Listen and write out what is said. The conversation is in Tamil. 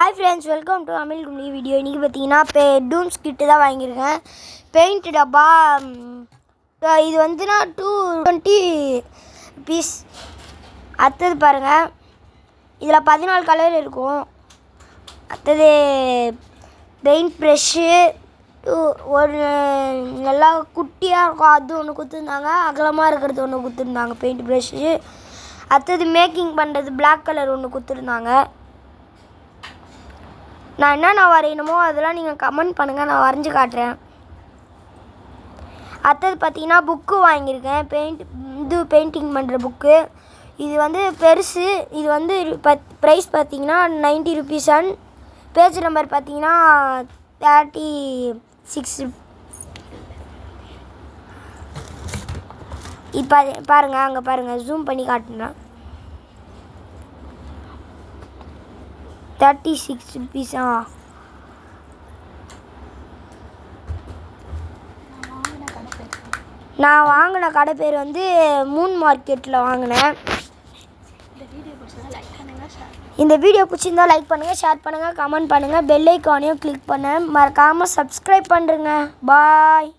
Hi friends, welcome to Amil Gumli video. இன்னைக்கு பார்த்தீங்கன்னா டூம்ஸ் கிட்டு தான் வாங்கியிருக்கேன். பெயிண்ட் டப்பா இது வந்துனா 220 பீஸ். அடுத்தது பாருங்கள், இதில் 14 கலர் இருக்கும். அடுத்தது பெயிண்ட் ப்ரெஷ்ஷு ஒரு நல்லா குட்டியாக இருக்கும், அது ஒன்று கொடுத்துருந்தாங்க. அகலமாக இருக்கிறது ஒன்று கொடுத்துருந்தாங்க பெயிண்ட் ப்ரெஷ்ஷு. அடுத்தது மேக்கிங் பண்ணுறது பிளாக் கலர் ஒன்று கொடுத்துருந்தாங்க. நான் என்னென்ன வரையணுமோ அதெல்லாம் நீங்கள் கமெண்ட் பண்ணுங்கள், நான் வரைஞ்சி காட்டுறேன். அடுத்தது பார்த்தீங்கன்னா புக்கு வாங்கியிருக்கேன், பெயிண்டிங் பண்ணுற புக்கு. இது வந்து பெருசு. இது வந்து ப்ரைஸ் பார்த்தீங்கன்னா 90 rupees. பேஜ் நம்பர் பார்த்தீங்கன்னா 36. இப்போ பாருங்கள், அங்கே பாருங்கள், ஜூம் பண்ணி காட்டுறேன். 36 rupees. நான் வாங்கின கடை பேர் வந்து மூன் மார்க்கெட்டில் வாங்கினேன். இந்த வீடியோ பிடிச்சிருந்தால் லைக் பண்ணுங்கள், ஷேர் பண்ணுங்கள், கமெண்ட் பண்ணுங்கள், பெல் ஐக்கானையும் கிளிக் பண்ண மறக்காமல் சப்ஸ்கிரைப் பண்ணுறேங்க. பாய்.